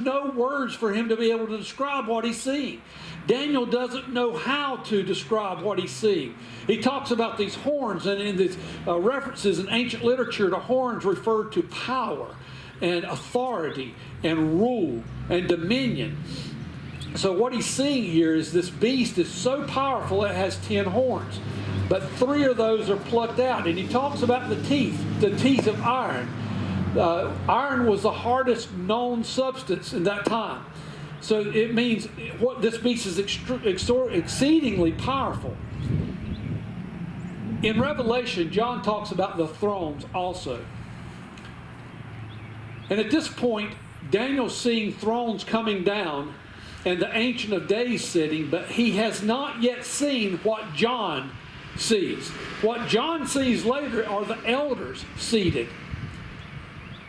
no words for him to be able to describe what he's seeing. Daniel doesn't know how to describe what he's seeing. He talks about these horns, and in these references in ancient literature, the horns refer to power and authority and rule and dominion. So what he's seeing here is this beast is so powerful it has 10 horns. But 3 of those are plucked out. And he talks about the teeth of iron. Iron was the hardest known substance in that time. So it means what this beast is exceedingly powerful. In Revelation, John talks about the thrones also. And at this point, Daniel's seeing thrones coming down and the Ancient of Days sitting, but he has not yet seen what John sees. What John sees later are the elders seated.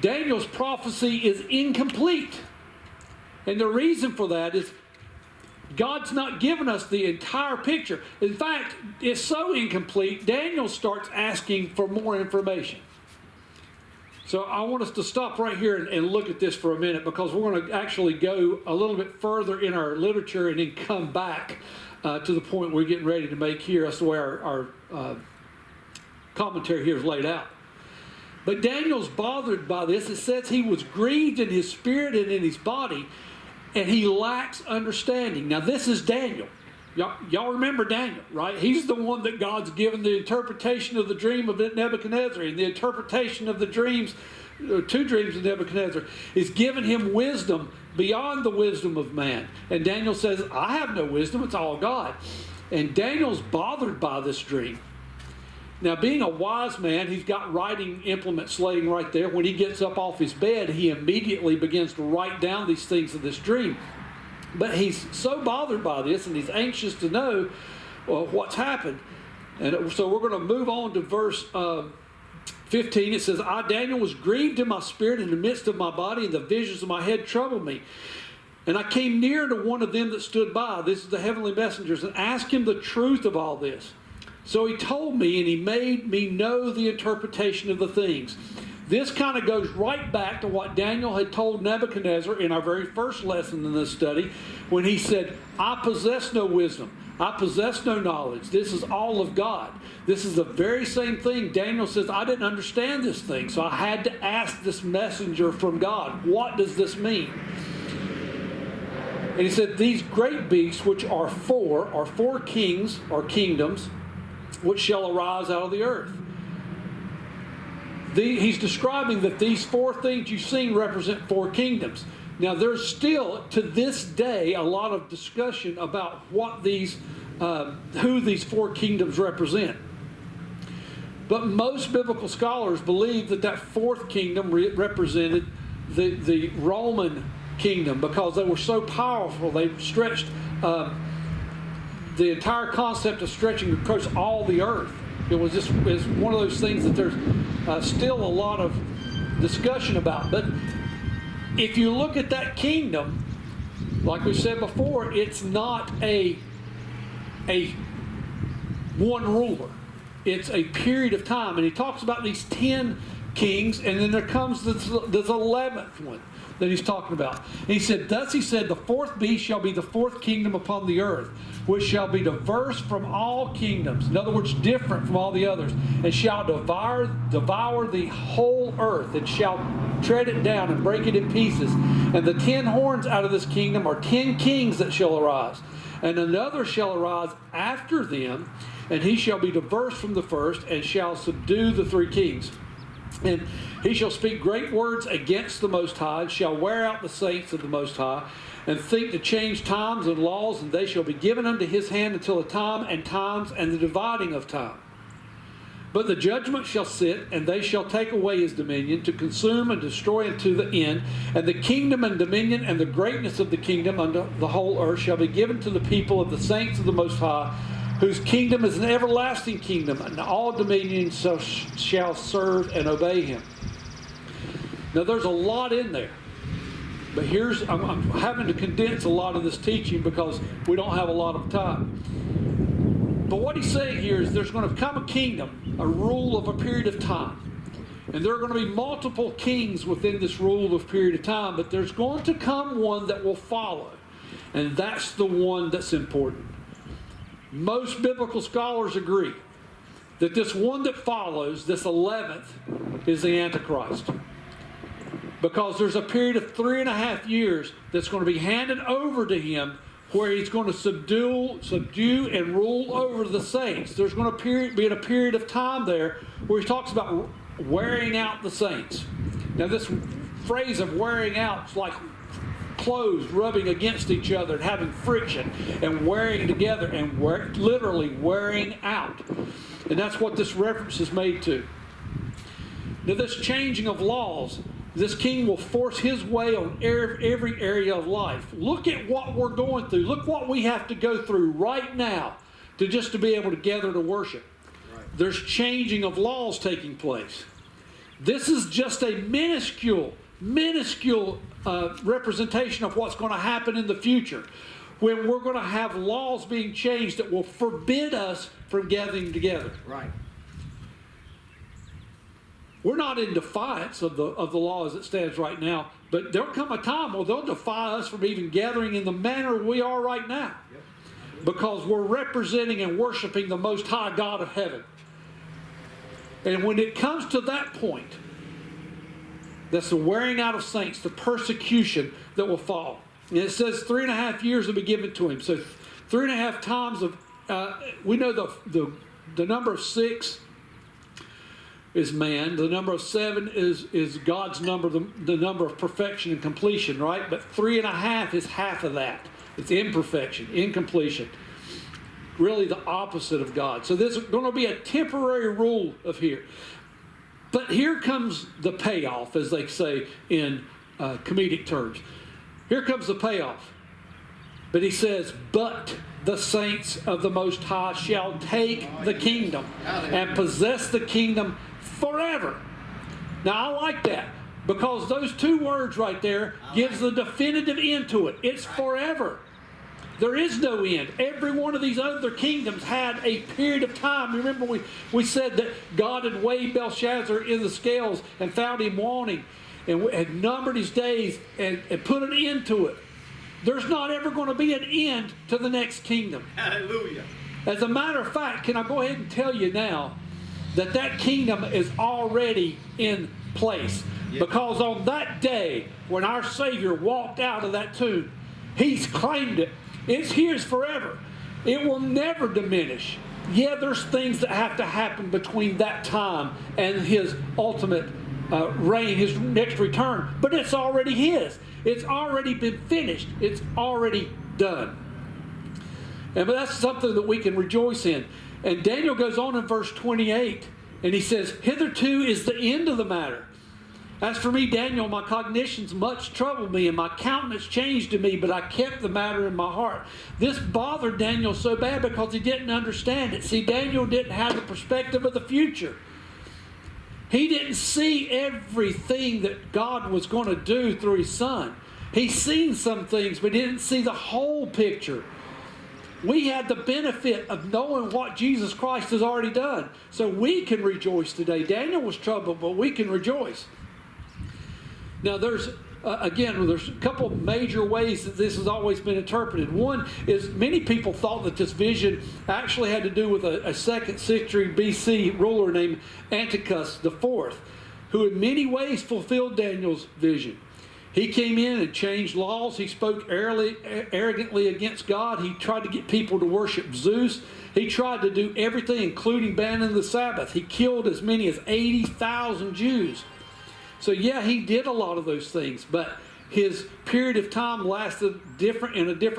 Daniel's prophecy is incomplete. And the reason for that is God's not given us the entire picture. In fact, it's so incomplete, Daniel starts asking for more information. So I want us to stop right here and look at this for a minute, because we're going to actually go a little bit further in our literature and then come back to the point we're getting ready to make here. That's the way our commentary here is laid out. But Daniel's bothered by this. It says he was grieved in his spirit and in his body, and he lacks understanding. Now this is Daniel. Y'all remember Daniel, right? He's the one that God's given the interpretation of the dream of Nebuchadnezzar, and the interpretation of the dreams, 2 dreams of Nebuchadnezzar, is given him wisdom beyond the wisdom of man. And Daniel says, I have no wisdom, it's all God. And Daniel's bothered by this dream. Now, being a wise man, he's got writing implements laying right there. When he gets up off his bed, he immediately begins to write down these things of this dream. But he's so bothered by this, and he's anxious to know what's happened. And so we're going to move on to verse 15. It says, I, Daniel, was grieved in my spirit in the midst of my body, and the visions of my head troubled me. And I came near to one of them that stood by, this is the heavenly messengers, and asked him the truth of all this. So he told me, and he made me know the interpretation of the things. This kind of goes right back to what Daniel had told Nebuchadnezzar in our very first lesson in this study, when he said, I possess no wisdom. I possess no knowledge. This is all of God. This is the very same thing. Daniel says, I didn't understand this thing, so I had to ask this messenger from God, what does this mean? And he said, these great beasts, which are 4 kings or kingdoms, which shall arise out of the earth. He's describing that these 4 things you've seen represent 4 kingdoms. Now, there's still, to this day, a lot of discussion about what who these 4 kingdoms represent. But most biblical scholars believe that 4th kingdom represented the Roman kingdom, because they were so powerful. They stretched the entire concept of stretching across all the earth. It was one of those things that there's still a lot of discussion about. But if you look at that kingdom, like we said before, it's not a one ruler. It's a period of time. And he talks about these 10 kings, and then there comes this 11th one that he's talking about. And he said, thus he said, the 4th beast shall be the 4th kingdom upon the earth, which shall be diverse from all kingdoms. In other words, different from all the others, and shall devour the whole earth, and shall tread it down and break it in pieces. And the 10 horns out of this kingdom are 10 kings that shall arise. And another shall arise after them, and he shall be diverse from the first, and shall subdue the 3 kings. And he shall speak great words against the Most High, and shall wear out the saints of the Most High, and think to change times and laws, and they shall be given unto his hand until the time and times and the dividing of time. But the judgment shall sit, and they shall take away his dominion, to consume and destroy unto the end. And the kingdom and dominion and the greatness of the kingdom unto the whole earth shall be given to the people of the saints of the Most High, whose kingdom is an everlasting kingdom, and all dominions shall serve and obey him. Now there's a lot in there. But I'm having to condense a lot of this teaching because we don't have a lot of time. But what he's saying here is there's going to come a kingdom, a rule of a period of time. And there are going to be multiple kings within this rule of period of time, but there's going to come one that will follow. And that's the one that's important. Most biblical scholars agree that this one that follows, this 11th, is the Antichrist. Because there's a period of 3.5 years that's going to be handed over to him where he's going to subdue and rule over the saints. There's going to be a period of time there where he talks about wearing out the saints. Now this phrase of wearing out is like clothes rubbing against each other and having friction and wearing together and literally wearing out. And that's what this reference is made to. Now this changing of laws, this king will force his way on every area of life. Look at what we're going through. Look what we have to go through right now to be able to gather to worship. Right. There's changing of laws taking place. This is just a minuscule representation of what's going to happen in the future, when we're going to have laws being changed that will forbid us from gathering together. Right. We're not in defiance of the law as it stands right now, but there'll come a time where they'll defy us from even gathering in the manner we are right now. Yep. Because we're representing and worshiping the Most High God of heaven. And when it comes to that point, that's the wearing out of saints, the persecution that will fall. And it says 3.5 years will be given to him. So 3.5 times of, we know the number of 6 is man. The number of 7 is God's number, the number of perfection and completion, right? But 3.5 is half of that. It's imperfection, incompletion. Really the opposite of God. So there's going to be a temporary rule of here. But here comes the payoff, as they say in comedic terms. Here comes the payoff. But he says, but the saints of the Most High shall take the kingdom and possess the kingdom forever. Now I like that, because those 2 words right there gives the definitive end to it. It's forever. There is no end. Every one of these other kingdoms had a period of time. Remember we said that God had weighed Belshazzar in the scales and found him wanting and had numbered his days and put an end to it. There's not ever going to be an end to the next kingdom. Hallelujah. As a matter of fact, can I go ahead and tell you now that kingdom is already in place? Yep. Because on that day when our Savior walked out of that tomb, He's claimed it. It's His forever. It will never diminish. Yeah, there's things that have to happen between that time and His ultimate reign, His next return, but it's already His. It's already been finished. It's already done. But that's something that we can rejoice in. And Daniel goes on in verse 28, and he says, hitherto is the end of the matter. As for me, Daniel, my cognitions much troubled me, and my countenance changed to me, but I kept the matter in my heart. This bothered Daniel so bad because he didn't understand it. See, Daniel didn't have the perspective of the future. He didn't see everything that God was going to do through His Son. He's seen some things, but he didn't see the whole picture. We had the benefit of knowing what Jesus Christ has already done. So we can rejoice today. Daniel was troubled, but we can rejoice. Now there's a couple of major ways that this has always been interpreted. One is many people thought that this vision actually had to do with a 2nd century BC ruler named Antiochus IV, who in many ways fulfilled Daniel's vision. He came in and changed laws. He spoke arrogantly against God. He tried to get people to worship Zeus. He tried to do everything, including banning the Sabbath. He killed as many as 80,000 Jews. So yeah, he did a lot of those things, but his period of time lasted in a different